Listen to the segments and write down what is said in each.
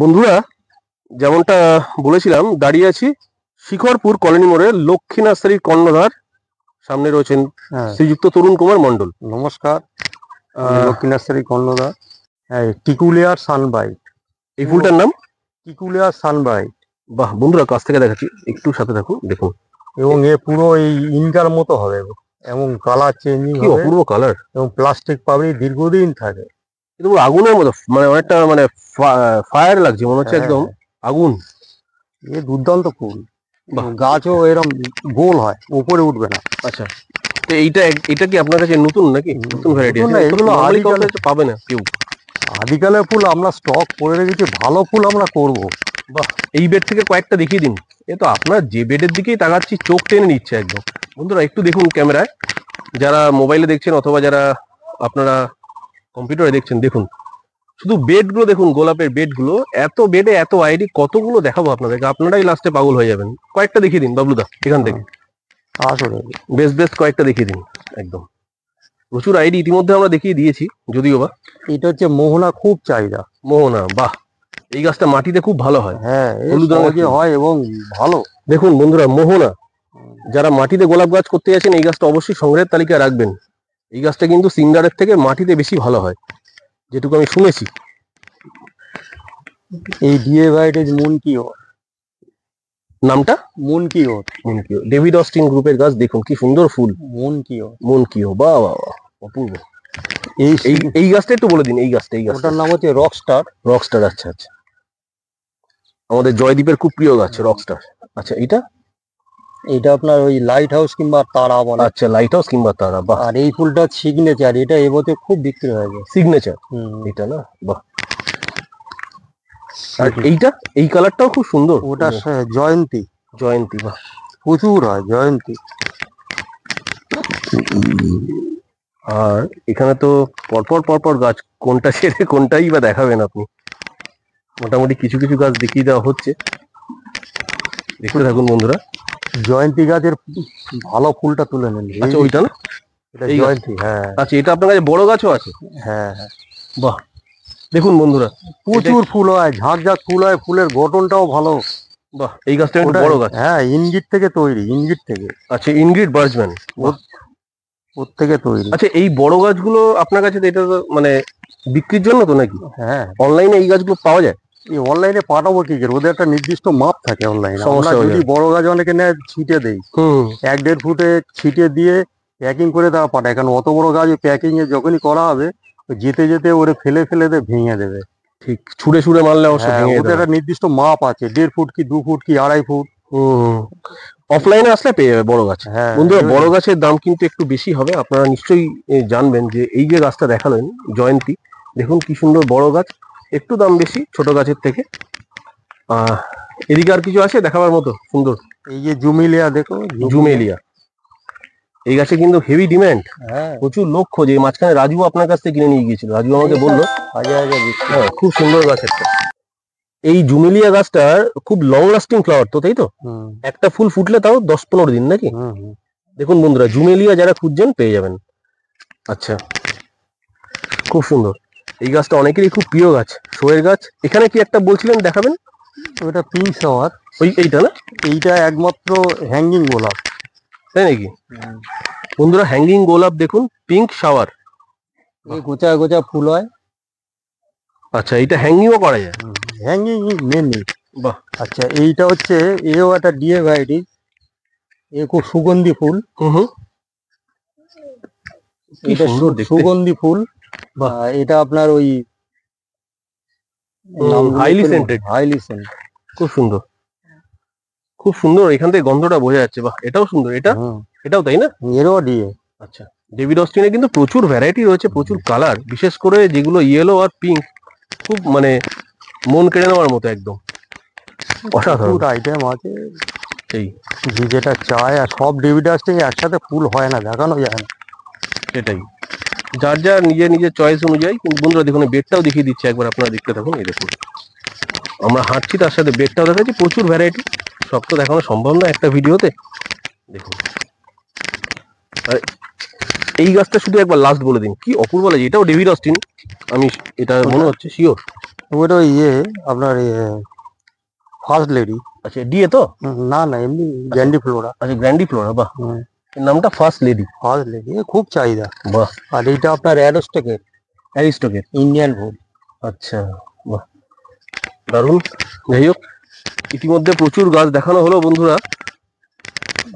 বন্ধুরা, যেমনটা বলেছিলাম, দাঁড়িয়ে আছি শিখরপুর কলোনি মোড়ে লক্ষ্মী নার্সারির কর্ণধার। সামনে রয়েছেন শ্রীযুক্ত তরুণ কুমার মণ্ডল। নমস্কার, লক্ষ্মী নার্সারি কর্ণধার। টিকুলিয়ার সানব্রাইট, এই ফুলটার নাম টিকুলিয়ার সানব্রাইট। বাহ বন্ধুরা, কাছ থেকে দেখাচ্ছি, একটু সাথে থাকুন, দেখুন। এবং এ পুরো এই ইনকার মতো হবে এবং কালার চেঞ্জিং কি হবে অপূর্ব কালার, এবং প্লাস্টিক পাবড়ি দীর্ঘদিন থাকে। কিন্তু আগুনের মতো, মানে অনেকটা মানে ফায়ার লাগছে, মনে হচ্ছে একদম আগুন। এ দুর্দান্ত ফুল, গাছও এরকম গোল হয়, উপরে উঠবে না। আচ্ছা, তো এটা কি আপনার কাছে নতুন নাকি? নতুন ভ্যারাইটি না, এগুলো পাবে না কেউ। আদিকালের ফুল আমরা স্টক করে রেখেছি, ভালো ফুল আমরা করব। বাহ, এই বেড থেকে কয়েকটা দেখিয়ে দিন। এ তো আপনার যে বেডের দিকেই তাকাচ্ছি, চোখ টেনে নিচ্ছে একদম। বন্ধুরা একটু দেখুন ক্যামেরায়, যারা মোবাইলে দেখছেন অথবা যারা আপনারা কম্পিউটারে দেখছেন, দেখুন শুধু বেডগুলো দেখুন, গোলাপের বেডগুলো। এত বেডে এত আইডি, কতগুলো দেখাবো আপনাদেরকে, আপনারাই লাস্টে পাগল হয়ে যাবেন। কয়েকটা দেখিয়ে দিন বাবলুদা, এখান থেকে আসলে বেশ কয়েকটা দেখিয়ে দিন। একদম প্রচুর আইডি ইতিমধ্যে আমরা দেখিয়ে দিয়েছি, যদিও বা। এটা হচ্ছে মোহনা, খুব চাহিদা মোহনা, বাহ, এই গাছটা মাটিতে খুব ভালো হয়। হ্যাঁ, হলুদ রঙের হয় এবং ভালো। দেখুন বন্ধুরা, মোহনা, যারা মাটিতে গোলাপ গাছ করতে যাচ্ছেন, এই গাছটা অবশ্যই সংগ্রহের তালিকায় রাখবেন। এই গাছটা কিন্তু সিন্ডারের থেকে মাটিতে বেশি ভালো হয়, যেটুকু আমি শুনেছি। এই ডিএ ভাইটেজ মুনকিও, নামটা মুনকিও, ডেভিড অস্টিন গ্রুপের গাছ। দেখুন কি সুন্দর ফুল, মুনকিও, বাহ বাহ বাহ, অপূর্ব। এই গাছটা একটু বলে দিন, এই গাছটার নাম হচ্ছে রকস্টার। আচ্ছা আচ্ছা, আমাদের জয়দীপের খুব প্রিয় গাছ রকস্টার। আচ্ছা, এটা আপনার ওই লাইট হাউস কিংবা তারা বলে। আচ্ছা, লাইট হাউস কিংবা তারা, বাহ। আর এই ফুলটা সিগনেচার, এটা এবছর খুব বিক্রি হয়েছে। সিগনেচার এটা না, বাহ। আর এই কালারটাও খুব সুন্দর, ওটা জয়ন্তী। বাহ, প্রচুর হয় জয়ন্তী। আর এখানে তো পরপর গাছ, কোনটা ছেড়ে কোনটাই বা দেখাবেন আপনি। মোটামুটি কিছু কিছু গাছ দেখিয়ে দেওয়া হচ্ছে, দেখতে থাকুন বন্ধুরা। জয়ন্তী গাছের ভালো ফুলটা তুলে নেন। আচ্ছা, ওইটা না, এই জয়ন্তী, হ্যাঁ। আচ্ছা, এটা আপনার কাছে বড় গাছও আছে? হ্যাঁ, বাহ, দেখুন বন্ধুরা, প্রচুর ফুল হয়, ঝাঁক ফুল হয়, ফুলের গঠনটাও ভালো। বাহ, এই গাছটা একটু বড় গাছ। হ্যাঁ, ইনগিট থেকে তৈরি, ইনগিট থেকে। আচ্ছা, ইনগ্রিড বার্জম্যান, ওর থেকে তৈরি। আচ্ছা, এই বড় গাছগুলো আপনার কাছে এটা তো মানে বিক্রির জন্য তো নাকি? হ্যাঁ, অনলাইনে এই গাছগুলো পাওয়া যায়? এই অনলাইনে পাঠাবো কি করে, ওদের একটা নির্দিষ্ট মাপ থাকে অনলাইনে। আমরা যদি বড় গাছ অনেকে নেয়, ছিটে দেই, 1-1.5 ফুটে ছিটে দিয়ে প্যাকিং করে দেওয়া পাঠায়। কারণ অত বড় গাছ প্যাকিং এ যখনই করা হবে, যেতে যেতে ওরে ফেলে ভেঙে দেবে। ঠিক, ছুড়ে মারলে ওদের একটা নির্দিষ্ট মাপ আছে, 1.5 ফুট কি 2 ফুট কি 2.5 ফুট। অফলাইনে আসলে পেয়ে যাবে বড় গাছ। বন্ধুরা, বড় গাছের দাম কিন্তু একটু বেশি হবে, আপনারা নিশ্চয়ই জানবেন। যে এই যে গাছটা দেখালেন জয়ন্তী, দেখুন কি সুন্দর বড় গাছ, একটু দাম বেশি ছোট গাছের থেকে। এদিকে আর কিছু আছে দেখাবার মতো সুন্দর? এই যে জুমিলিয়া, দেখো জুমেলিয়া, এই গাছে কিন্তু হেভি ডিমান্ড, প্রচুর লোক খোঁজে। মাঝখানে রাজু আপনার কাছ থেকে কিনে নিয়ে গিয়েছিল, রাজু আমাকে বললো। হ্যাঁ, খুব সুন্দর গাছ একটা। এই জুমেলিয়া গাছটার খুব লং লাস্টিং ফ্লাওয়ার তো, তাই তো? একটা ফুল ফুটলে তাও 10-15 দিন নাকি? দেখুন বন্ধুরা, জুমেলিয়া যারা খুঁজছেন পেয়ে যাবেন। আচ্ছা, খুব সুন্দর। এই গাছটা অনেকেরই খুব প্রিয় গাছ, শোয়ের গাছ। এখানে কি একটা বলছিলেন দেখাবেন? ওটা পিঙ্ক শাওয়ার। এইটা না? এইটা একমাত্র হ্যাঙ্গিং গোলাপ, তাই নাকি? বন্ধুরা, হ্যাঙ্গিং গোলাপ দেখুন, পিঙ্ক শাওয়ার, গোছা ফুল হয়। আচ্ছা, এইটা হ্যাঙ্গিংও করা যায়? হ্যাঙ্গিং মেনলি, বাহ। আচ্ছা, এইটা হচ্ছে এও একটা ডিএ ভ্যারাইটি, এ খুব সুগন্ধি ফুল। এটা সুগন্ধি ফুল। এটা আপনার ওই হাইলি সেন্টেড। খুব সুন্দর, খুব সুন্দর, এখান থেকে গন্ধটা বোঝা যাচ্ছে। বাহ, এটাও সুন্দর। এটাও তাই না? এরও ডিএ। আচ্ছা, ডেভিড অস্টিনে কিন্তু প্রচুর ভ্যারাইটি রয়েছে, প্রচুর কালার, বিশেষ করে যেগুলো ইয়েলো আর পিঙ্ক, খুব মানে মন কেড়ে নেওয়ার মতো, একদম অসাধারণ আইটেম আছে। সেই যেটা চায়, আর সব ডেভিড অস্টিন একসাথে ফুল হয় না, দেখানো যায় না। সেটাই, যার যার নিজের চয়েস অনুযায়ী। কিন্তু বন্ধুরা দেখুন, বেডটাও দেখিয়ে দিচ্ছে একবার, আপনারা দেখতে থাকুন। এই দেখুন, আমরা হাঁটছি, তার সাথে বেডটাও দেখাচ্ছি। প্রচুর ভ্যারাইটি, সব তো দেখানো সম্ভব না একটা ভিডিওতে। দেখুন, আর এই গাছটা শুধু একবার লাস্ট বলে দিন, কি অপূর্ব লাগে। এটাও ডেভিড অস্টিন, আমি এটা মনে হচ্ছে শিওর। ওটা ইয়ে আপনার ফার্স্ট লেডি। আচ্ছা ডিএ তো? না না, এমনি গ্র্যান্ডিফ্লোরা। আচ্ছা গ্র্যান্ডিফ্লোরা, বাহ, এর নামটা ফার্স্ট লেডি। ফার্স্ট লেডি খুব চাহিদা। বাহ। আর এইটা আপনার অ্যারিস্টকের ইন্ডিয়ান ফুল। আচ্ছা বাহ, দারুণ। যাই হোক, ইতিমধ্যে প্রচুর গাছ দেখানো হলো বন্ধুরা।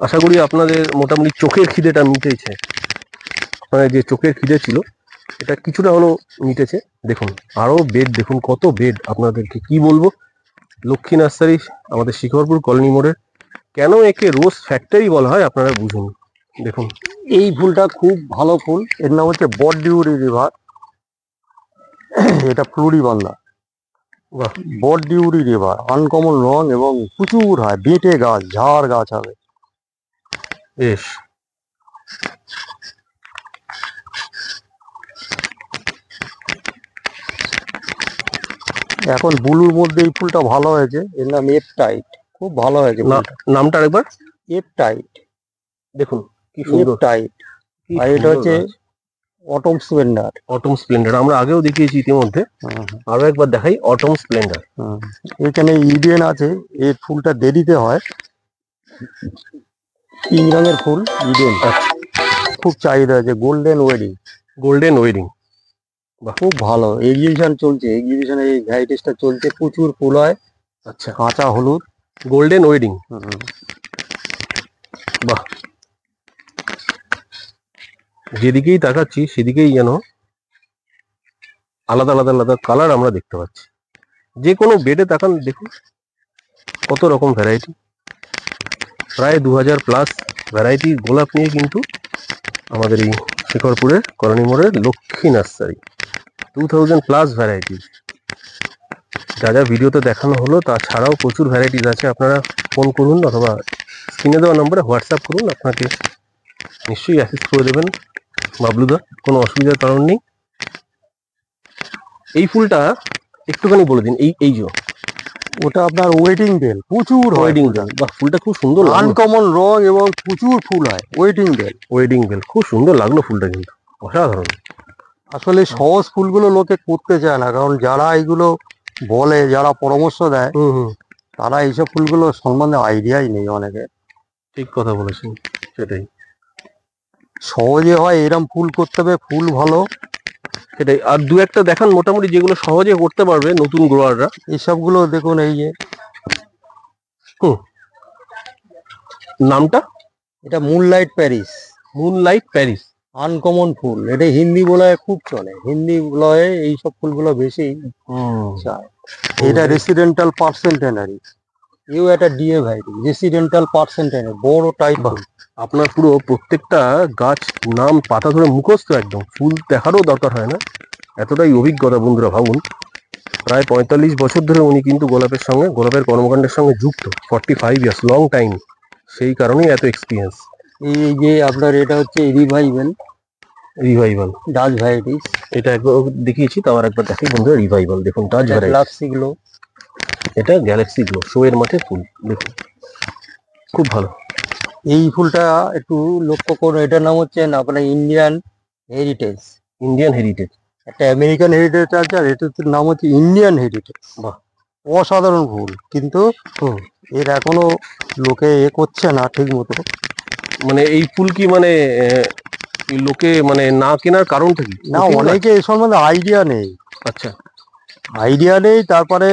আশা করি আপনাদের মোটামুটি চোখের খিদেটা মিটেছে। মানে যে চোখের খিদে ছিল এটা কিছুটা হলো মিটেছে। দেখুন আরো বেড, দেখুন কত বেড, আপনাদেরকে কি বলবো। লক্ষ্মী নার্সারি আমাদের শিখরপুর কলোনি মোড়ে। কেন একে রোজ ফ্যাক্টরি বলা হয় আপনারা বুঝুন। দেখুন এই ফুলটা খুব ভালো ফুল, এর নাম হচ্ছে বটডিউরি রিভার। এটা ফ্লোরিবান্দা। বাহ, বটডিউরি রিভার আনকমন রং এবং প্রচুর হয়, বেটে গাছ, ঝাড় গাছ হবে। বেশ। এখন ব্লুর মধ্যে এই ফুলটা ভালো হয়েছে, এর নাম এপটাইট। খুব ভালো হয়েছে নামটা আরেকবার? এপটাইট। দেখুন কি সুন্দর এপটাইট। আর এটা হচ্ছে অটম স্প্লেন্ডার। অটম স্প্লেন্ডার আমরা আগেও দেখিয়েছি ইতিমধ্যে, আরো একবার দেখাই অটম স্প্লেন্ডার। এখানে ইডেন আছে, এই ফুলটা দেরিতে হয়, পিঙ্ক রঙের ফুল ইডেন। খুব চাহিদা আছে। Golden wedding. গোল্ডেন ওয়েডিং খুব ভালো, এক্সিবিশন চলছে, এক্সিবিশনে এই ভ্যারাইটিসটা চলছে, প্রচুর ফুল হয়। আচ্ছা, কাঁচা হলুদ গোল্ডেন ওয়েডিং। বাহ, যেদিকেই তাকাচ্ছি সেদিকেই যেন আলাদা আলাদা আলাদা কালার আমরা দেখতে পাচ্ছি। যে কোনো বেডে তাকান দেখুন কত রকম ভ্যারাইটি। প্রায় 2000 প্লাস ভ্যারাইটি গোলাপ নিয়ে কিন্তু আমাদের এই শিখরপুরের কলোনি মোড়ের লক্ষ্মী নার্সারি। 2000 plus varieties. যা যা ভিডিওতে দেখানো হলো তাছাড়াও প্রচুর ভ্যারাইটিস আছে। আপনারা ফোন করুন অথবা স্ক্রিনে দেওয়া নম্বরে হোয়াটসঅ্যাপ করুন, আপনাকে নিশ্চয়ই অ্যাসিস্ট করে দেবেন বাবলুদা, কোনো অসুবিধার কারণ নেই। এই ফুলটা একটুখানি বলে দিন। এই যে ওটা আপনার ওয়েটিং বেল, প্রচুর ওয়েডিং বেল। বাহ, ফুলটা খুব সুন্দর, আনকমন রং এবং প্রচুর ফুল হয়। ওয়েটিং বেল, ওয়েডিং বেল খুব সুন্দর লাগলো ফুলটা, কিন্তু অসাধারণ। আসলে সহজ ফুলগুলো লোকে করতে চায় না, কারণ যারা এইগুলো বলে, যারা পরামর্শ দেয়, তারা এইসব ফুলগুলো সম্বন্ধে আইডিয়াই নেই অনেকের। ঠিক কথা বলেছেন, সেটাই। সহজে হয় এরম ফুল করতে হবে, ফুল ভালো, সেটাই। আর দু একটা দেখান মোটামুটি যেগুলো সহজে করতে পারবে নতুন গ্রোয়াররা। এইসবগুলো দেখুন, এই যে নামটা, এটা moonlight Paris. Moonlight Paris, uncommon ফুল। এটা হিন্দি বলয়ে খুব চলে, হিন্দি বলয়ে এইসব ফুলগুলো বেশি চায়। এটা রেসিডেন্টাল পার্সেন্টেনারি, এও একটা ডিএ ভ্যারাইটি। রেসিডেন্টাল পার্সেন্টেনারি বড় টাইপ। আপনার পুরো প্রত্যেকটা গাছ নাম পাতা ধরে মুখস্থ, একদম ফুল দেখারও দরকার হয় না, এতটাই অভিজ্ঞতা। বন্ধুরা ভাবুন, প্রায় 45 বছর ধরে উনি কিন্তু গোলাপের সঙ্গে, গোলাপের কর্মকাণ্ডের সঙ্গে যুক্ত। 45 ইয়ার্স, লং টাইম, সেই কারণেই এত এক্সপিরিয়েন্স। এই যে আপনার এটা হচ্ছে রিভাইভাল ডাচ ভ্যারাইটিস। এটা একবার দেখিয়েছি, তো আবার একবার দেখাই বন্ধুরা। রিভাইভাল দেখুন, ডাচ গ্যালাক্সি গ্লো। এটা গ্যালাক্সি গ্লো, শো এর মাঠে ফুল, দেখুন খুব ভালো। এই ফুলটা একটু লক্ষ্য করুন, এটার নাম হচ্ছে আপনার ইন্ডিয়ান হেরিটেজ। ইন্ডিয়ান হেরিটেজ, একটা আমেরিকান হেরিটেজ আছে, আর এটার নাম হচ্ছে ইন্ডিয়ান হেরিটেজ। বাহ, অসাধারণ ফুল, কিন্তু এর এখনো লোকে করছে না ঠিক মতো। মানে এই ফুল কি মানে লোকে মানে না কেনার কারণটা কি? না, অনেকে এ সম্বন্ধে আইডিয়া নেই। আচ্ছা, আইডিয়া নেই, তারপরে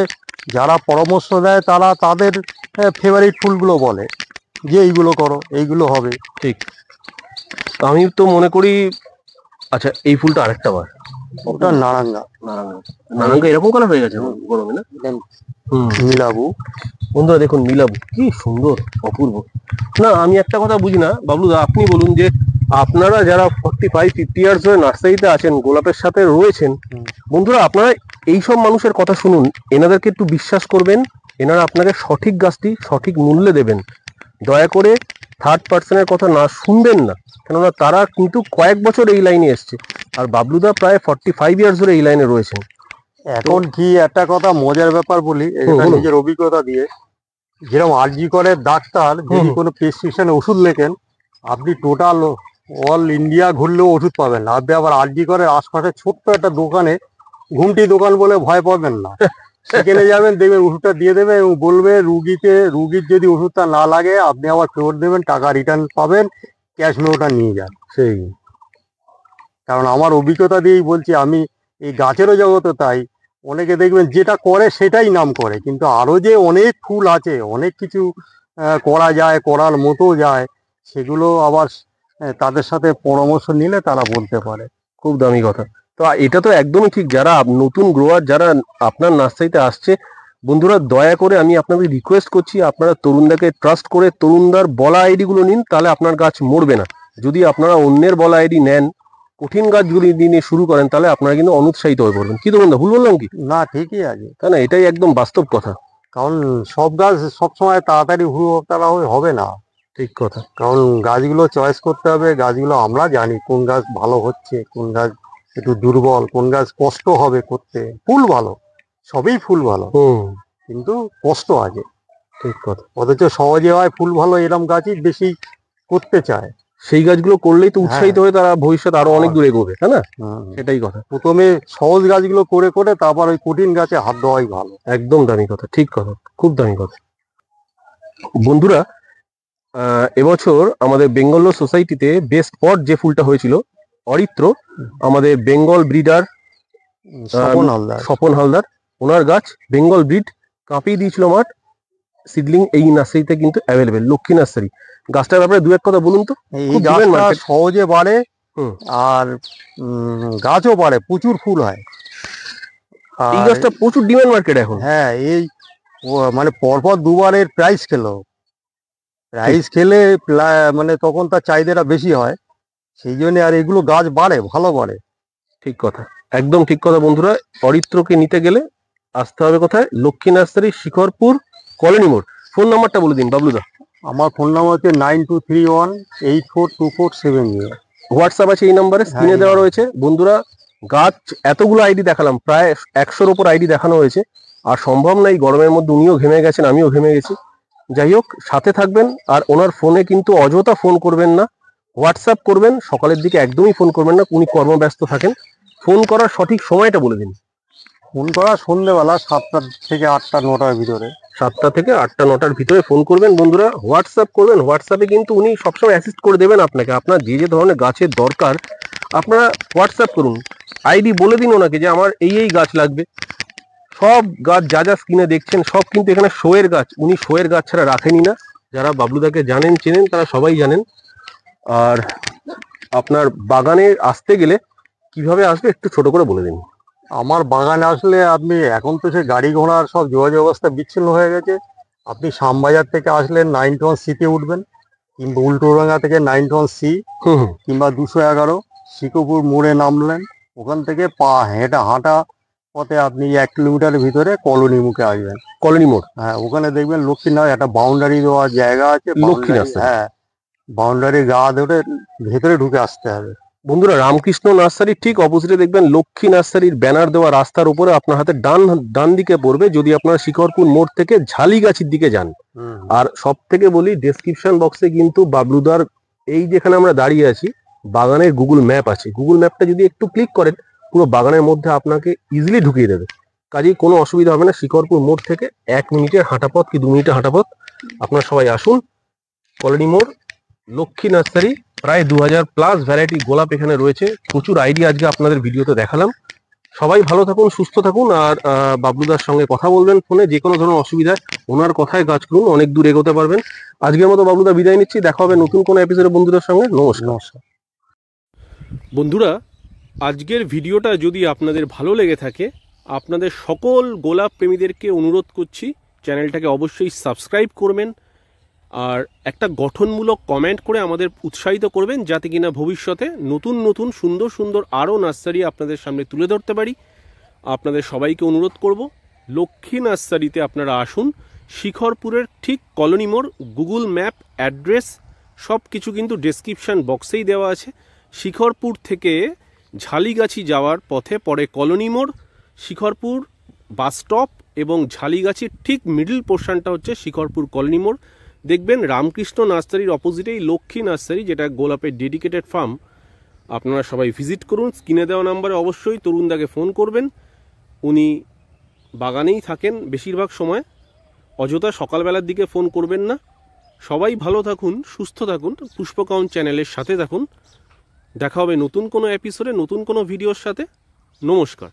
যারা পরামর্শ দেয় তারা তাদের ফেভারিট ফুলগুলো বলে যে এইগুলো করো, এইগুলো হবে। ঠিক। আমি তো মনে করি, আচ্ছা এই ফুলটা আরেকটা বার, ওটা নারাঙ্গা। নারাঙ্গা এরকম কালার হয়ে গেছে গরমে, না? নীলাবু। বন্ধুরা দেখুন, নীলাবু কি সুন্দর, অপূর্ব। না, আমি একটা কথা বুঝি না বাবলুদা, আপনি বলুন যে আপনারা যারা 45-50 ইয়ার্স ধরে নার্সারিতে আছেন, গোলাপের সাথে রয়েছেন, বন্ধুরা আপনারা এইসব মানুষের কথা শুনুন, এনাদেরকে একটু বিশ্বাস করবেন, এনারা আপনাকে সঠিক গাছটি সঠিক মূল্যে দেবেন। দয়া করে থার্ড পার্সনের কথা না শুনবেন না, কেননা তারা কিন্তু কয়েক বছর এই লাইনে এসছে, আর বাবলুদা প্রায় 45 ইয়ার্স ধরে এই লাইনে রয়েছেন। এখন কি একটা কথা মজার ব্যাপার বলি, নিজের অভিজ্ঞতা দিয়ে, যেরকম আরজি করে ডাক্তার যদি কোনো প্রেসক্রিপশনে ওষুধ লেখেন, আপনি টোটাল অল ইন্ডিয়া ঘুরলেও ওষুধ পাবেন না। আপনি আবার আরজি করে আশপাশে ছোট্ট একটা দোকানে, ঘুমটি দোকান বলে ভয় পাবেন না, সেখানে যাবেন, দেখবেন ওষুধটা দিয়ে দেবে এবং বলবে রুগীর যদি ওষুধটা না লাগে আপনি আবার ফেরত দেবেন, টাকা রিটার্ন পাবেন, ক্যাশ মেমোটা নিয়ে যান। সেই কারণ আমার অভিজ্ঞতা দিয়েই বলছি, আমি এই গাছেরও জগতে তাই। অনেকে দেখবেন যেটা করে সেটাই নাম করে, কিন্তু আরো যে অনেক ফুল আছে, অনেক কিছু করা যায়, করার মতো যায়, সেগুলো আবার তাদের সাথে পরামর্শ নিলে তারা বলতে পারে। খুব দামি কথা। তো এটা তো একদমই ঠিক, যারা নতুন গ্রোয়ার যারা আপনার নার্সারিতে আসছে, বন্ধুরা দয়া করে আমি আপনাদের রিকোয়েস্ট করছি, আপনারা তরুণদাকে ট্রাস্ট করে তরুণদার বলা আইডি গুলো নিন, তাহলে আপনার গাছ মরবে না। যদি আপনারা অন্যের বলা আইডি নেন, কঠিন গাছগুলি নিয়ে শুরু করেন, তাহলে আপনারা কিন্তু অনুৎসাহিত হয়ে পড়বেন। কি তরুণদা, ভুল বললাম কি? না, ঠিকই আছে। তাই না? এটাই একদম বাস্তব কথা। কারণ সব গাছ সবসময় তাড়াতাড়ি তারা হবে না। ঠিক কথা। কারণ গাছগুলো চয়েস করতে হবে, গাছগুলো আমরা জানি কোন গাছ ভালো হচ্ছে, কোন গাছ একটু দুর্বল, কোন গাছ কষ্ট হবে করতে। ফুল ভালো, সবই ফুল ভালো, কিন্তু কষ্ট আছে। ঠিক কথা। অথচ সহজে হয় ফুল ভালো, এরম গাছই বেশি করতে চায়। সেই গাছগুলো করলেই তো উৎসাহিত হয়ে তারা ভবিষ্যৎ আরো অনেক দূর এগোবে, তাই না? সেটাই কথা। প্রথমে সহজ গাছগুলো করে করে তারপর ওই কঠিন গাছে হাত দেওয়াই ভালো। একদম দামি কথা, ঠিক কথা, খুব দামি কথা। বন্ধুরা, এবছর আমাদের বেঙ্গল সোসাইটিতে বেস্ট স্পট যে ফুলটা হয়েছিল, অরিত্র, আমাদের বেঙ্গল ব্রিডার স্বপন হালদার, ওনার গাছ বেঙ্গল ব্রিড কাঁপিয়ে দিয়েছিল মাঠ। সিডলিং এই নার্সারিতে কিন্তু অ্যাভেলেবেল, লক্ষ্মী নার্সারি। গাছটার ব্যাপারে দু এক কথা বলুন তো। এই গাছটা সহজে বাড়ে, আর গাছও বাড়ে, প্রচুর ফুল হয়। এই গাছটা প্রচুর ডিমান্ড মার্কেট এখন। হ্যাঁ, এই মানে পরপর দুবারের প্রাইস খেলে মানে তখন তার চাহিদাটা বেশি হয়, সেই জন্য। আর এগুলো গাছ বাড়ে, ভালো বাড়ে। ঠিক কথা, একদম ঠিক কথা। বন্ধুরা, অরিত্রকে নিতে গেলে আসতে হবে কোথায়? লক্ষ্মী নার্সারি, শিখরপুর, কলোনি মোড়। ফোন নাম্বারটা বলে দিন বাবলুদা। আমার ফোন নাম্বার হচ্ছে 9231842470। হোয়াটসঅ্যাপ আছে এই নাম্বারে, স্ক্রিনে দেওয়া রয়েছে। বন্ধুরা, গাছ এতগুলো আইডি দেখালাম, প্রায় 100-র ওপর আইডি দেখানো হয়েছে, আর সম্ভব নাই, গরমের মধ্যে উনিও ঘেমে গেছেন, আমিও ঘেমে গেছি। যাই হোক, সাথে থাকবেন। আর ওনার ফোনে কিন্তু অযথা ফোন করবেন না, হোয়াটসঅ্যাপ করবেন। সকালের দিকে একদমই ফোন করবেন না, উনি কর্মব্যস্ত থাকেন। ফোন করার সঠিক সময়টা বলে দিন। ফোন করা সন্ধ্যেবেলা 7টা থেকে 8টা 9টার ভিতরে। 7টা থেকে 8টা 9টার ভিতরে ফোন করবেন। বন্ধুরা, হোয়াটসঅ্যাপ করবেন, হোয়াটসঅ্যাপে কিন্তু উনি সবসময় অ্যাসিস্ট করে দেবেন আপনাকে। আপনার যে যে ধরনের গাছের দরকার আপনারা হোয়াটসঅ্যাপ করুন, আইডি বলে দিন ওনাকে যে আমার এই এই গাছ লাগবে। সব গাছ যা যা স্ক্রিনে দেখছেন সব কিন্তু এখানে শোয়ের গাছ, উনি শোয়ের গাছ ছাড়া রাখেনি না। যারা বাবলুদাকে জানেন চেনেন তারা সবাই জানেন। আর আপনার বাগানে আসতে গেলে কিভাবে আসবে একটু ছোট করে বলে দিন। আমার বাগানে আসলে আপনি, এখন তো সে গাড়ি ঘোড়ার সব যোগাযোগ ব্যবস্থা বিচ্ছিন্ন হয়ে গেছে, আপনি শ্যামবাজার থেকে আসলে 91C-তে উঠবেন, কিংবা উল্টোডাঙ্গা থেকে 91C, কিংবা 211 শিকপুর মোড়ে নামলেন। ওখান থেকে হাঁটা পথে আপনি 1 কিলোমিটারের ভিতরে কলোনি মুখে আসবেন। কলোনি মোড়, হ্যাঁ, ওখানে দেখবেন লক্ষ্মী নার্সারি, একটা বাউন্ডারি দেওয়া জায়গা আছে। লক্ষ্মী নার্সারি, হ্যাঁ, বাউন্ডারি গা ধরে ভেতরে ঢুকে আসতে হবে। বন্ধুরা, রামকৃষ্ণ নার্সারির ঠিক অপোজিটে দেখবেন লক্ষ্মী নার্সারির ব্যানার দেওয়া রাস্তার উপরে আপনার হাতে ডান দিকে পড়বে, যদি আপনারা শিখরপুর মোড় থেকে ঝালিগাছির দিকে যান। আর সব থেকে বলি, ডেসক্রিপশন বক্সে কিন্তু বাবলুদার এই যেখানে আমরা দাঁড়িয়ে আছি বাগানের গুগল ম্যাপ আছে। গুগল ম্যাপটা যদি একটু ক্লিক করেন পুরো বাগানের মধ্যে আপনাকে ইজিলি ঢুকিয়ে দেবে। কাজেই কোনো অসুবিধা হবে না। শিখরপুর মোড় থেকে 1 মিনিটের হাঁটা পথ কি 2 মিনিটের হাঁটা পথ। আপনারা সবাই আসুন, কলোনি মোড়, লক্ষ্মী নার্সারি। প্রায় 2000+ ভ্যারাইটি গোলাপ এখানে রয়েছে। প্রচুর আইডিয়া আজকে আপনাদের ভিডিওতে দেখালাম। সবাই ভালো থাকুন, সুস্থ থাকুন। আর বাবলুদার সঙ্গে কথা বলবেন ফোনে, যে কোনো ধরনের অসুবিধায় ওনার কথায় গাছ করুন, অনেক দূর এগোতে পারবেন। আজকের মতো বাবলুদা বিদায় নিচ্ছি, দেখা হবে নতুন কোনো এপিসোডে বন্ধুদের সঙ্গে। নমস্কার। বন্ধুরা, আজকের ভিডিওটা যদি আপনাদের ভালো লেগে থাকে, আপনাদের সকল গোলাপ প্রেমীদেরকে অনুরোধ করছি চ্যানেলটাকে অবশ্যই সাবস্ক্রাইব করবেন, আর একটা গঠনমূলক কমেন্ট করে আমাদের উৎসাহিত করবেন, যাতে কিনা ভবিষ্যতে নতুন নতুন সুন্দর সুন্দর আরও নার্সারি আপনাদের সামনে তুলে ধরতে পারি। আপনাদের সবাইকে অনুরোধ করব, লক্ষ্মী নার্সারিতে আপনারা আসুন। শিখরপুরের ঠিক কলোনি মোড়, গুগল ম্যাপ, অ্যাড্রেস সব কিছু কিন্তু ডেসক্রিপশান বক্সেই দেওয়া আছে। শিখরপুর থেকে ঝালিগাছি যাওয়ার পথে পরে কলোনি মোড়, শিখরপুর বাস স্টপ এবং ঝালিগাছির ঠিক মিডল পোর্শনটা হচ্ছে শিখরপুর কলোনি মোড়। দেখবেন রামকৃষ্ণ নার্সারির অপোজিটেই লক্ষ্মী নার্সারি, যেটা গোলাপের ডেডিকেটেড ফার্ম। আপনারা সবাই ভিজিট করুন। স্ক্রিনে দেওয়া নাম্বারে অবশ্যই তরুণদাকে ফোন করবেন, উনি বাগানেই থাকেন বেশিরভাগ সময়, অযথা সকালবেলার দিকে ফোন করবেন না। সবাই ভালো থাকুন, সুস্থ থাকুন, পুষ্পকাউন্ট চ্যানেলের সাথে থাকুন। দেখা হবে নতুন কোনো এপিসোডে, নতুন কোনো ভিডিওর সাথে। নমস্কার।